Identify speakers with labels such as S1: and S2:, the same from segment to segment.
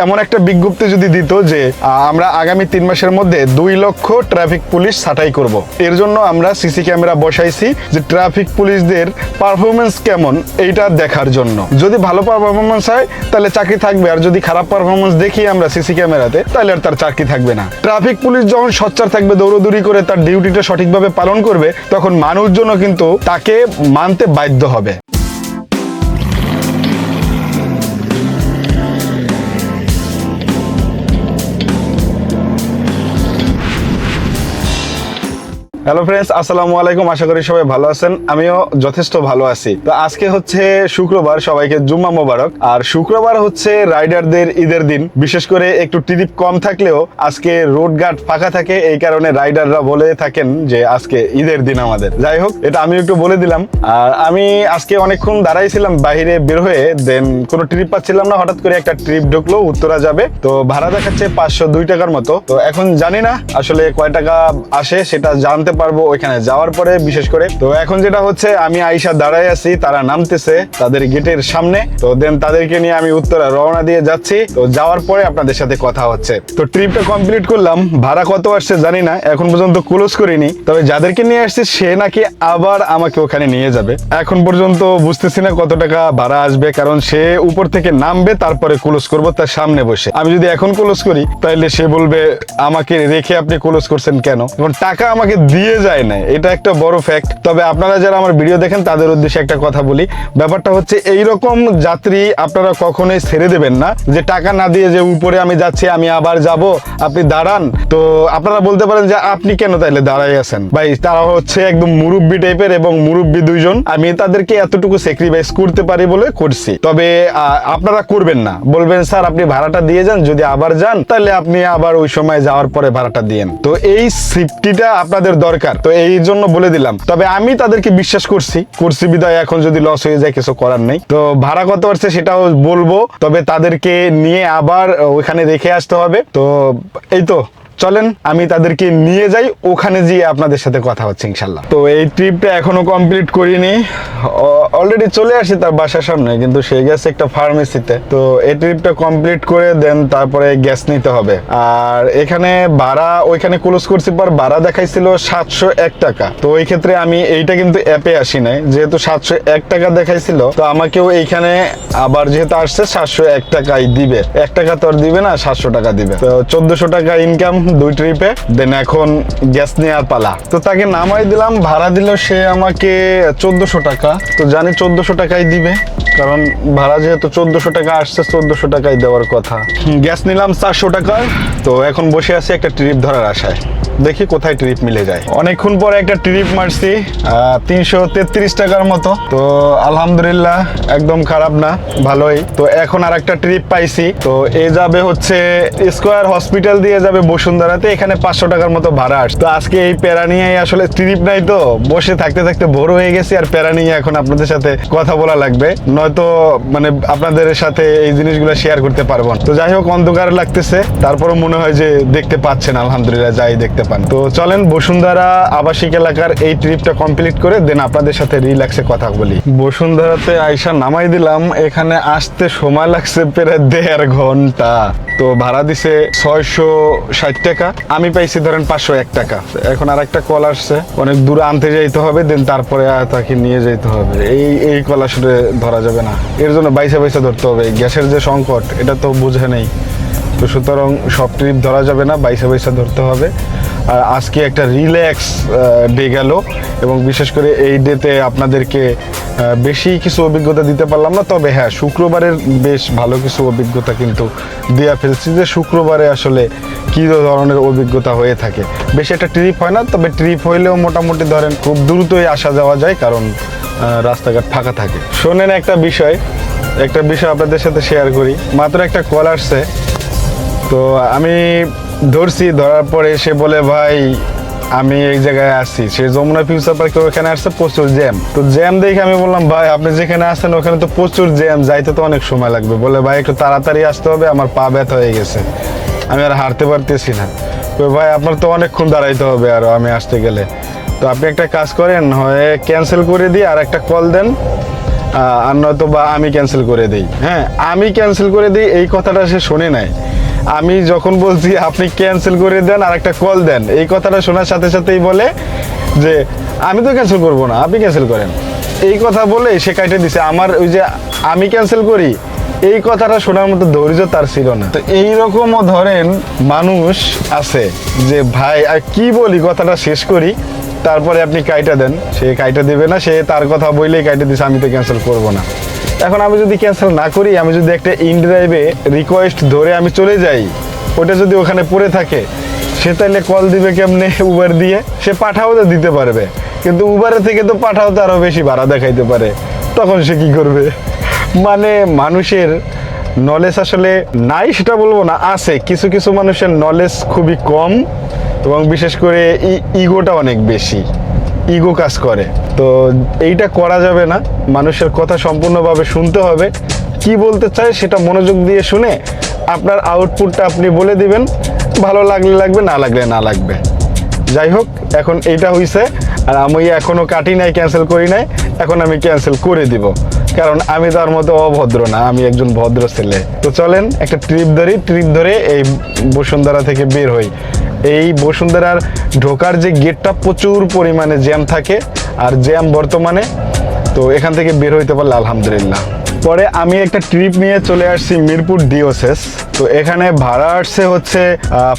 S1: এমন একটা বিজ্ঞপ্তি যদি দিত যে আমরা আগামী 3 মাসের মধ্যে 2 লক্ষ ট্রাফিক পুলিশ ছাঁটাই করব, এর জন্য আমরা সিসি ক্যামেরা বসাইছি যে ট্রাফিক পুলিশদের পারফরমেন্স কেমন এইটা দেখার জন্য। যদি ভালো পারফরমেন্স হয় তাহলে চাকরি থাকবে, আর যদি খারাপ পারফরমেন্স দেখি আমরা সিসি ক্যামেরাতে তাহলে আর তার চাকরি থাকবে না। ট্রাফিক পুলিশ যখন সোচ্চার থাকবে, দৌড়দৌড়ি করে তার ডিউটিটা সঠিকভাবে পালন করবে, তখন মানুষজনও কিন্তু তাকে মানতে বাধ্য হবে। হ্যালো ফ্রেন্ডস, আসসালামু আলাইকুম। আশা করি সবাই ভালো আছেন, আমিও যথেষ্ট ভালো আছি। তো আজকে হচ্ছে শুক্রবার, সবাইকে জুম্মা মোবারক। আর শুক্রবার হচ্ছে রাইডারদের ঈদের দিন, বিশেষ করে একটু ট্রিপ কম থাকলেও আজকে রোডঘাট ফাঁকা থাকে, এই কারণে রাইডাররা বলে থাকেন যে আজকে ঈদের দিন আমাদের। যাই হোক, এটা আমি একটু বলে দিলাম। আর আমি আজকে অনেকক্ষণ দাঁড়াইছিলাম বাইরে বের হয়ে, দেন কোনো ট্রিপ পাচ্ছিলাম না, হঠাৎ করে একটা ট্রিপ ঢুকলো, উত্তরা যাবে। তো ভাড়া দেখাচ্ছে 502 টাকার মতো। তো এখন জানি না আসলে কয় টাকা আসে, সেটা জানতে পারবো ওইখানে যাওয়ার পরে বিশেষ করে। তো এখন যেটা হচ্ছে, আমি আইসা দাঁড়ায় আছি, তারা নামতেছে তাদের গেটের সামনে। তো দেন তাদেরকে নিয়ে আমি উত্তরা রওনা দিয়ে যাচ্ছি। তো যাওয়ার পরে আপনাদের সাথে কথা হচ্ছে। তো ট্রিপটা কমপ্লিট করলাম, ভাড়া কত আসছে জানি না, এখন পর্যন্ত ক্লোজ করিনি। তবে যাদেরকে নিয়ে আসছি সে নাকি আবার আমাকে ওখানে নিয়ে যাবে। এখন পর্যন্ত বুঝতেছি না কত টাকা ভাড়া আসবে, কারণ সে উপর থেকে নামবে, তারপরে ক্লোজ করবো তার সামনে বসে। আমি যদি এখন ক্লোজ করি তাহলে সে বলবে আমাকে রেখে আপনি ক্লোজ করছেন কেন। এখন টাকা আমাকে দিয়ে যায় না, এটা একটা বড় ফ্যাক্ট। তবে আপনারা যারা আমার ভিডিও দেখেন তাদের উদ্দেশ্যে একটা কথা বলি, ব্যাপারটা হচ্ছে এইরকম যাত্রী আপনারা কখনোই ছেড়ে দেবেন না, যে টাকা না দিয়ে যে উপরে আমি যাচ্ছি আমি আবার যাব, আপনি দাঁড়ান। তো আপনারা বলতে পারেন যে আপনি কেন তাইলে দাঁড়াই আছেন। ভাই, তারা হচ্ছে একদম মুরব্বি টাইপের, এবং মুরব্বি 2 জন, আমি তাদেরকে এতটুকু স্যাক্রিফাইস করতে পারি বলে করছি। তবে আপনারা করবেন না, বলবেন স্যার আপনি ভাড়াটা দিয়ে যান, যদি আবার যান তাহলে আপনি আবার ওই সময় যাওয়ার পরে ভাড়াটা দিয়েন। তো এই সেফটিটা আপনাদের দরকার, তো এই জন্য বলে দিলাম। তবে আমি তাদেরকে বিশ্বাস করছি বিদায় এখন যদি লস হয়ে যায় কিছু করার নেই। তো ভাড়া কত আসছে সেটাও বলবো, তবে তাদেরকে নিয়ে আবার ওখানে রেখে আসতে হবে। তো এই তো চলেন আমি তাদেরকে নিয়ে যাই, ওখানে গিয়ে আপনাদের সাথে কথা হচ্ছে ইনশাল্লাহ। তো এই ট্রিপটা এখনো কমপ্লিট করিনি, অলরেডি চলে আসি তার বাসার সামনে, কিন্তু সে গেছে একটা ফার্মেসিতে। তো এই ট্রিপটা কমপ্লিট করে দেন তারপরে গ্যাস নিতে হবে। আর এখানে ভাড়া ওইখানে ক্লোজ করছি পর ভাড়া দেখাইছিল 701 টাকা। তো ওই ক্ষেত্রে আমি এইটা কিন্তু অ্যাপে আসি নাই, যেহেতু 701 টাকা দেখাইছিল, তো আমাকেও এইখানে আবার যেহেতু আসছে 701 টাকাই দিবে। 1 টাকা তো আর দিবে না, 700 টাকা দিবে। তো 1400 টাকা ইনকাম 2 ট্রিপে। দেন এখন গ্যাস নেওয়ার পালা। তো তাকে নামাই দিলাম, ভাড়া দিল সে আমাকে 1400 টাকা। তো জানি 1400 টাকাই দিবে, কারণ ভাড়া যেহেতু 1400 টাকা আসছে, 1400 টাকাই দেওয়ার কথা। গ্যাস নিলাম 400 টাকার। তো এখন বসে আছি একটা ট্রিপ ধরার আশায়, দেখি কোথায় ট্রিপ মিলে যায়। অনেকক্ষণ পরে একটা ট্রিপ মারছি 333 টাকার মতো। তো আলহামদুলিল্লাহ, একদম খারাপ না, ভালোই। তো এখন আর একটা ট্রিপ পাইছি। তো এ যাবে হচ্ছে স্কয়ার হসপিটাল দিয়ে যাবে বসুন্ধরাতে, এখানে 500 টাকার মতো ভাড়া আসছে। তো আজকে এই প্যারা নিয়েই, আসলে ট্রিপ নাই তো বসে থাকতে থাকতে ভোর হয়ে গেছি, আর প্যারা নিয়ে এখন আপনাদের সাথে কথা বলা লাগবে, নয়তো মানে আপনাদের সাথে এই জিনিসগুলো শেয়ার করতে পারবো না। তো যাই হোক, অন্ধকার লাগতেছে, তারপরও মনে হয় যে দেখতে পাচ্ছেন, আলহামদুলিল্লাহ যাই দেখতে পান। তো চলেন বসুন্ধরা আবাসিক এলাকার এই ট্রিপটা কমপ্লিট করে দেন আপনাদের সাথে রিল্যাক্সে কথা বলি। বসুন্ধরাতে আইসা নামাই দিলাম, এখানে আসতে সময় লাগছে প্রায় 1.5 ঘন্টা। তো ভাড়া দিছে 660 টাকা, আমি পাইছি ধরেন 501 টাকা। এখন আর একটা কল আসছে, অনেক দূরে আনতে যাইতে হবে, দেন তারপরে তাকে নিয়ে যাইতে হবে। এই কল আসলে ধরা যাবে না, এর জন্য বাইসা ধরতে হবে। গ্যাসের যে সংকট, এটা তো বুঝে নেই। তো সুতরাং সব ট্রিপ ধরা যাবে না, বাইসা ধরতে হবে। আর আজকে একটা রিল্যাক্স ডে গেল, এবং বিশেষ করে এই ডেতে আপনাদেরকে বেশি কিছু অভিজ্ঞতা দিতে পারলাম না। তবে হ্যাঁ, শুক্রবারের বেশ ভালো কিছু অভিজ্ঞতা কিন্তু দেয়া ফেলছি, যে শুক্রবারে আসলে কী ধরনের অভিজ্ঞতা হয়ে থাকে। বেশি একটা ট্রিপ হয় না, তবে ট্রিপ হইলেও মোটামুটি ধরেন খুব দ্রুতই আসা যাওয়া যায়, কারণ রাস্তাঘাট ফাঁকা থাকে। শোনেন একটা বিষয় আপনাদের সাথে শেয়ার করি। মাত্র একটা কল আসছে, তো আমি ধরছি, ধরার পরে সে বলে ভাই আমি এই জায়গায় আসছি, সে যমুনা ফিউচার পার্কে ওখানে আসছে, প্রচুর জ্যাম। তো জ্যাম দেখে আমি বললাম ভাই আপনি যেখানে আসছেন ওখানে তো প্রচুর জ্যাম, যাইতে তো অনেক সময় লাগবে। বলে ভাই একটু তাড়াতাড়ি আসতে হবে, আমার পা ব্যথা হয়ে গেছে, আমি আর হাঁটতে পারতেছি না। তো ভাই আপনার তো অনেকক্ষণ দাঁড়াইতে হবে আরো আমি আসতে গেলে। তো আপনি একটা কাজ করেন, হয় ক্যান্সেল করে দিয়ে আর একটা কল দেন, আর নয়তো বা আমি ক্যান্সেল করে দিই। হ্যাঁ, আমি ক্যান্সেল করে দিই এই কথাটা সে শোনে নাই। আমি যখন বলছি আপনি ক্যান্সেল করে দেন আর একটা কল দেন, এই কথাটা শোনার সাথে সাথেই বলে যে আমি তো ক্যান্সেল করবো না, আপনি ক্যান্সেল করেন। এই কথা বলে সে কাটে দিছে। আমার ওই যে আমি ক্যান্সেল করি এই কথাটা শোনার মতো ধৈর্য তার ছিল না। তো এইরকমও ধরেন মানুষ আছে যে ভাই আর কি বলি, কথাটা শেষ করি তারপরে আপনি কাইটা দেন, সে কাইটা দেবে না, সে তার কথা বললেই কাইটা দিছে আমি তো ক্যান্সেল করবো না। এখন আমি যদি ক্যান্সেল না করি, আমি যদি একটা ইনড্রাইভে রিকোয়েস্ট ধরে আমি চলে যাই, ওটা যদি ওখানে পড়ে থাকে, সে তাহলে কল দিবে কেমনে উবার দিয়ে? সে পাঠাও তো দিতে পারবে, কিন্তু উবারের থেকে তো পাঠাও তো আরও বেশি ভাড়া দেখাইতে পারে, তখন সে কি করবে? মানে মানুষের নলেজ আসলে নাই সেটা বলবো না, আছে কিছু কিছু মানুষের নলেজ খুবই কম, এবং বিশেষ করে ইগোটা অনেক বেশি, ইগো কাজ করে। তো এইটা করা যাবে না, মানুষের কথা সম্পূর্ণভাবে শুনতে হবে, কি বলতে চায় সেটা মনোযোগ দিয়ে শুনে আপনার আউটপুটটা আপনি বলে দিবেন, ভালো লাগলে লাগবে, না লাগলে না লাগবে। যাই হোক, এখন এইটা হইছে, আর আমি এখনো কাটি নাই, ক্যান্সেল করি নাই, এখন আমি ক্যান্সেল করে দিব, কারণ আমি তার মতো অভদ্র না, আমি একজন ভদ্র ছেলে। তো চলেন একটা ট্রিপ ধরে এই বসুন্ধরা থেকে বের হই। এই বসুন্ধরার ঢোকার যে গেটটা প্রচুর পরিমাণে জ্যাম থাকে, আর জ্যাম বর্তমানে, তো এখান থেকে বের হইতে পারলে আলহামদুলিল্লাহ। পরে আমি একটা ট্রিপ নিয়ে চলে আসছি মিরপুর ডিওসেস। তো এখানে ভাড়া আসছে হচ্ছে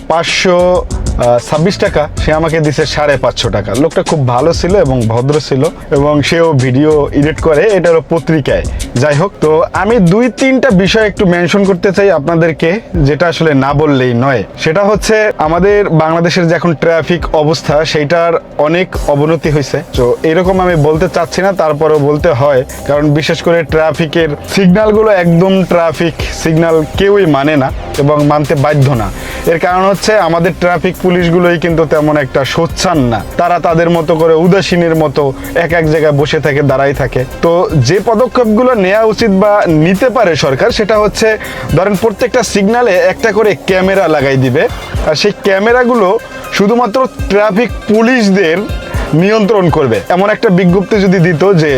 S1: 526 টাকা, সে আমাকে দিছে 550 টাকা। লোকটা খুব ভালো ছিল এবং ভদ্র ছিল, এবং সেও ভিডিও এডিট করে, এটারও পত্রিকায়। যাই হোক, তো আমি 2-3টা বিষয় একটু মেনশন করতে চাই আপনাদেরকে, যেটা আসলে না বললেই নয়। সেটা হচ্ছে আমাদের বাংলাদেশের যে এখন ট্রাফিক অবস্থা, সেইটার অনেক অবনতি হয়েছে। তো এরকম আমি বলতে চাচ্ছি না, তারপরেও বলতে হয়, কারণ বিশেষ করে ট্রাফিকের সিগন্যালগুলো একদম ট্রাফিক সিগন্যাল কেউই মানে না এবং মানতে বাধ্য না। এর কারণ হচ্ছে আমাদের ট্রাফিক পুলিশগুলোই কিন্তু তেমন একটা সোচ্চার না, তারা তাদের মতো করে উদাসীনের মতো এক এক জায়গায় বসে থাকে, দাঁড়াই থাকে। তো যে পদক্ষেপগুলো নেওয়া উচিত বা নিতে পারে সরকার, সেটা হচ্ছে ধরেন প্রত্যেকটা সিগন্যালে একটা করে ক্যামেরা লাগাই দিবে, আর সেই ক্যামেরাগুলো শুধুমাত্র ট্রাফিক পুলিশদের নিয়ন্ত্রণ করবে। এমন একটা বিজ্ঞপ্তি যদি দিত যে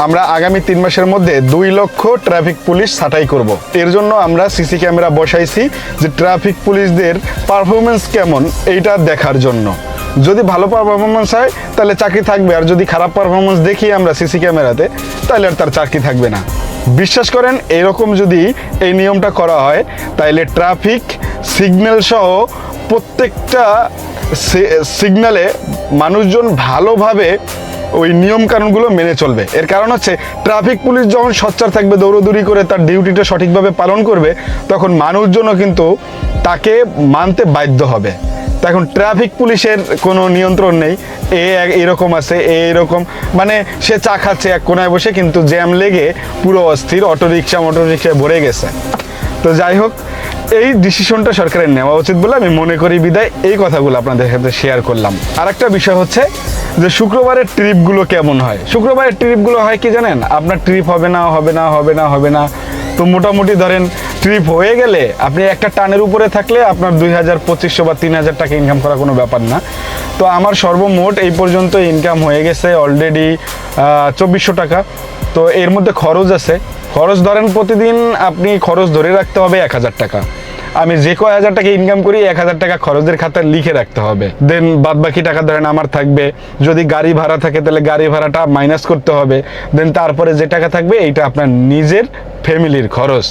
S1: আমরা আগামী 3 মাসের মধ্যে 2 লক্ষ ট্রাফিক পুলিশ ছাঁটাই করব, এর জন্য আমরা সিসি ক্যামেরা বসাইছি যে ট্রাফিক পুলিশদের পারফরমেন্স কেমন এইটা দেখার জন্য। যদি ভালো পারফরমেন্স হয় তাহলে চাকরি থাকবে, আর যদি খারাপ পারফরমেন্স দেখি আমরা সিসি ক্যামেরাতে, তাহলে আর তার চাকরি থাকবে না। বিশ্বাস করেন, এরকম যদি এই নিয়মটা করা হয়, তাহলে ট্রাফিক সিগন্যাল সহ প্রত্যেকটা সিগন্যালে মানুষজন ভালোভাবে ওই নিয়ম কানুনগুলো মেনে চলবে। এর কারণ হচ্ছে ট্রাফিক পুলিশ যখন সোচ্চার থাকবে, দৌড়দৌড়ি করে তার ডিউটিটা সঠিকভাবে পালন করবে, তখন মানুষজনও কিন্তু তাকে মানতে বাধ্য হবে। তো এখন ট্রাফিক পুলিশের কোনো নিয়ন্ত্রণ নেই, এরকম আছে, এইরকম, মানে সে চা খাচ্ছে এক কোনায় বসে, কিন্তু জ্যাম লেগে পুরো অস্থির, মোটররিক্সায় ভরে গেছে। তো যাই হোক, এই ডিসিশনটা সরকারের নেওয়া উচিত বলে আমি মনে করি, বিদায় এই কথাগুলো আপনাদের সাথে শেয়ার করলাম। আর একটা বিষয় হচ্ছে যে শুক্রবারের ট্রিপগুলো কেমন হয়। শুক্রবারের ট্রিপগুলো হয় কি জানেন, আপনার ট্রিপ হবে না, তো মোটামুটি ধরেন ট্রিপ হয়ে গেলে আপনি একটা টানের উপরে থাকলে আপনার 2000, 2500 বা 3000 টাকা ইনকাম করা কোনো ব্যাপার না। তো আমার সর্বমোট এই পর্যন্ত ইনকাম হয়ে গেছে অলরেডি 2400 টাকা। তো এর মধ্যে খরচ আছে, খরচ ধরেন প্রতিদিন আপনি খরচ ধরে রাখতে হবে 1000 টাকা। আমি যে কয় হাজার টাকা ইনকাম করি 1000 টাকা খরচের খাতায় লিখে রাখতে হবে। দেন বাদ বাকি টাকা ধরেন আমার থাকবে, যদি গাড়ি ভাড়া থাকে তাহলে গাড়ি ভাড়াটা মাইনাস করতে হবে। দেন তারপরে যে টাকা থাকবে এইটা আপনার নিজের ফ্যামিলির খরচ।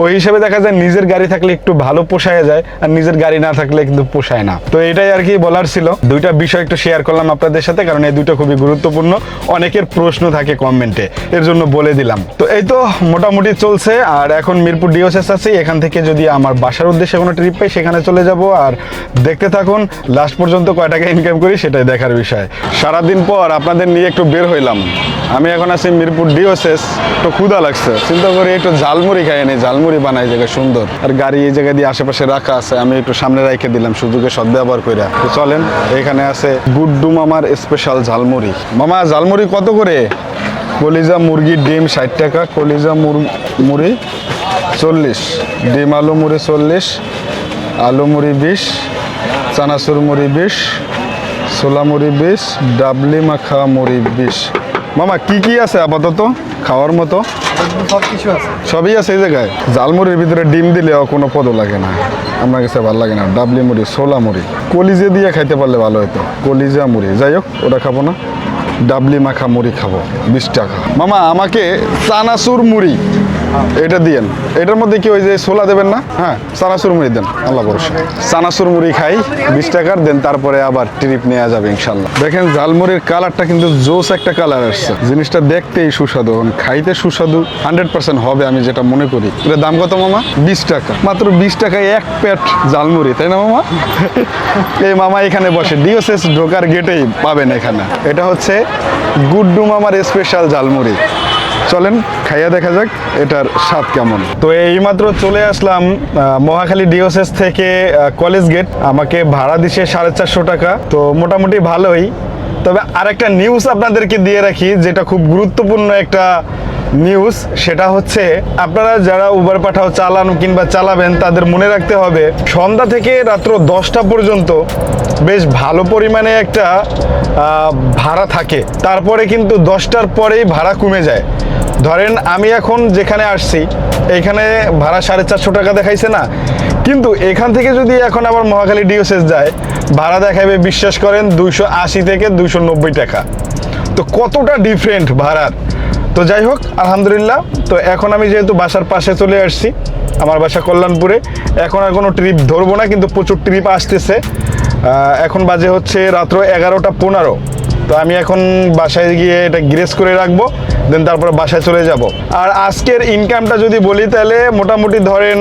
S1: ওই হিসেবে দেখা যায় নিজের গাড়ি থাকলে একটু ভালো পোষায় যায়, আর নিজের গাড়ি না থাকলে কিন্তু পোষায় না। তো এটাই আর কি বলার ছিল, 2টা বিষয় একটু শেয়ার করলাম আপনাদের সাথে, কারণ এই 2টা খুবই গুরুত্বপূর্ণ, অনেকের প্রশ্ন থাকে কমেন্টে, এর জন্য বলে দিলাম। তো এই তো মোটামুটি চলছে, আর এখন মিরপুর ডিওসেস আছি, এখান থেকে যদি আমার বাসার উদ্দেশ্যে কোনো ট্রিপ পাই সেখানে চলে যাব। আর দেখতে থাকুন লাস্ট পর্যন্ত কয় টাকা ইনকাম করি সেটাই দেখার বিষয়। সারাদিন পর আপনাদের নিয়ে একটু বের হইলাম, আমি এখন আছি মিরপুর ডিওসেস, একটু ক্ষুধা লাগছে, চিন্তা করি একটু ঝালমুড়ি খাই, নেই ঝালমুড়ি বানাই, জায়গা সুন্দর, আর গাড়ি এই জায়গা দিয়ে আশেপাশে রাখা আছে, আমি একটু সামনে রেখে দিলাম সুযোগে সদ্ব্যবহার করে। তো চলেন, এখানে আছে গুড্ডু মামার স্পেশাল ঝালমুড়ি। মামা ঝালমুড়ি কত করে? কলিজা মুরগির ডিম 60 টাকা, কলিজা মুড়ি 40, ডিম আলু মুড়ি 40, আলু মুড়ি 20, চানাচুর মুড়ি 20, ছোলা মুড়ি 20, ডাবলি মাখা মুড়ি 20, মামা কি কি আছে আপাতত খাওয়ার মতো?
S2: সব কিছু আছে।
S1: সবই আছে এই জায়গায়। জালমুড়ির ভিতরে ডিম দিলেও কোনো পদও লাগে না, আমার কাছে ভালো লাগে না। ডাবলি মুড়ি, ছোলা মুড়ি, কলিজে দিয়ে খাইতে পারলে ভালো হতো। কলিজা মুড়ি, যাই হোক ওটা খাবো না। ডাবলি মাখা মুড়ি খাবো 20 টাকা। মামা আমাকে চানাচুর মুড়ি এটা দিয়েন। এটার মধ্যে কি ওই যে ছোলা দেবেন না? হ্যাঁ, চানাচুর মুড়ি দেন, আল্লাহ ভরসা। চানাচুর মুড়ি খাই, 20 টাকার দেন, তারপরে আবার ট্রিপ নেওয়া যাবে ইনশাল্লাহ। দেখেন ঝালমুড়ির কালারটা কিন্তু জোস একটা কালার আসছে। জিনিসটা দেখতেই সুস্বাদু, খাইতে সুস্বাদু 100% হবে আমি যেটা মনে করি। এটার দাম কত মামা? 20 টাকা। মাত্র 20 টাকায় এক প্যাট ঝালমুড়ি, তাই না মামা? এই মামা এখানে বসে, ডিওসিএস ঢোকার গেটেই পাবেন এখানে। এটা হচ্ছে গুড্ডু মামার স্পেশাল ঝালমুড়ি। চলেন খাইয়া দেখা যাক এটার স্বাদ কেমন। তো এইমাত্র চলে আসলাম মহাখালী ডিওসিএস থেকে কলেজ গেট। আমাকে ভাড়া দিছে 450 টাকা, তো মোটামুটি ভালোই। তবে আরেকটা নিউজ আপনাদেরকে দিয়ে রাখি, যেটা খুব গুরুত্বপূর্ণ একটা নিউজ। সেটা হচ্ছে আপনারা যারা উবার পাঠাও চালান কিংবা চালাবেন, তাদের মনে রাখতে হবে সন্ধ্যা থেকে রাত্র 10টা পর্যন্ত বেশ ভালো পরিমাণে একটা ভাড়া থাকে। তারপরে কিন্তু 10টার পরেই ভাড়া কমে যায়। ধরেন আমি এখন যেখানে আসছি এইখানে ভাড়া 450 টাকা দেখাইছে না, কিন্তু এখান থেকে যদি এখন আবার মহাখালী ডিওসিএস যায়, ভাড়া দেখাবে বিশ্বাস করেন 280 থেকে 290 টাকা। তো কতটা ডিফারেন্ট ভাড়ার। তো যাই হোক আলহামদুলিল্লাহ। তো এখন আমি যেহেতু বাসার পাশে চলে আসছি, আমার বাসা কল্যাণপুরে, এখন আর কোনো ট্রিপ ধরবো না, কিন্তু প্রচুর ট্রিপ আসতেছে। এখন বাজে হচ্ছে রাত্র 11টা 15। তো আমি এখন বাসায় গিয়ে এটা গ্রেস করে রাখবো, দেন তারপরে বাসায় চলে যাব। আর আজকের ইনকামটা যদি বলি তাহলে মোটামুটি ধরেন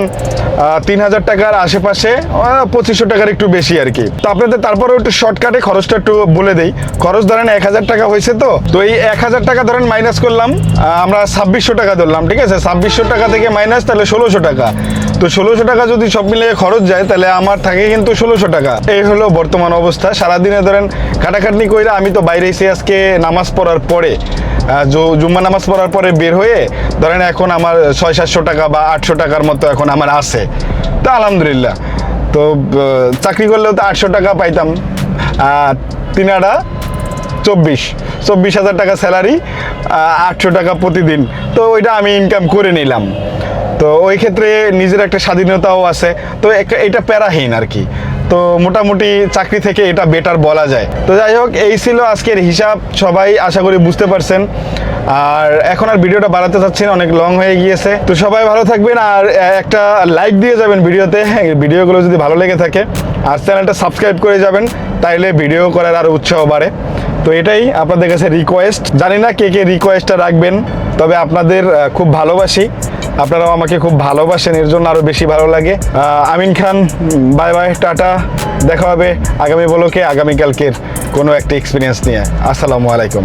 S1: 3000 টাকার আশেপাশে, 2500 টাকার একটু বেশি আর কি। তো আপনাদের তারপরে একটু শর্টকাটে খরচটা একটু বলে দেই। খরচ ধরেন 1000 টাকা হয়েছে, তো এই 1000 টাকা ধরেন মাইনাস করলাম, আমরা 2600 টাকা ধরলাম, ঠিক আছে? 2600 টাকা থেকে মাইনাস তাহলে 1600 টাকা। তো 1600 টাকা যদি সব মিলিয়ে খরচ যায়, তাহলে আমার থাকে কিন্তু 1600 টাকা। এই হলো বর্তমান অবস্থা। সারাদিনে ধরেন খাটাখাটনি কইরা আমি তো বাইরে এসে আজকে নামাজ পড়ার পরে, জুম্মা নামাজ পড়ার পরে বের হয়ে ধরেন এখন আমার 600-700 টাকা বা 800 টাকার মতো এখন আমার আছে। তো আলহামদুলিল্লাহ। তো চাকরি করলেও তো 800 টাকা পাইতাম, 3 24,000 টাকা স্যালারি, 800 টাকা প্রতিদিন। তো ওইটা আমি ইনকাম করে নিলাম। তো ওই ক্ষেত্রে নিজের একটা স্বাধীনতাও আছে। তো এটা প্যারাহীন আর কি। তো মোটামুটি চাকরি থেকে এটা বেটার বলা যায়। তো যাই হোক, এই ছিল আজকের হিসাব। সবাই আশা করি বুঝতে পারছেন। আর এখন আর ভিডিওটা বাড়াতে চাচ্ছি না, অনেক লং হয়ে গিয়েছে। তো সবাই ভালো থাকবেন, আর একটা লাইক দিয়ে যাবেন ভিডিওতে, ভিডিওগুলো যদি ভালো লেগে থাকে। আর চ্যানেলটা সাবস্ক্রাইব করে যাবেন, তাইলে ভিডিও করার আরও উৎসাহ বাড়ে। তো এটাই আপনাদের কাছে রিকোয়েস্ট। জানি না কে কে রিকোয়েস্টটা রাখবেন, তবে আপনাদের খুব ভালোবাসি, আপনারাও আমাকে খুব ভালোবাসেন, এর জন্য আরও বেশি ভালো লাগে। Amin Khan, bye bye, tata. দেখা হবে আগামী ব্লগে আগামীকালকের কোনো একটা এক্সপিরিয়েন্স নিয়ে। আসসালামু আলাইকুম।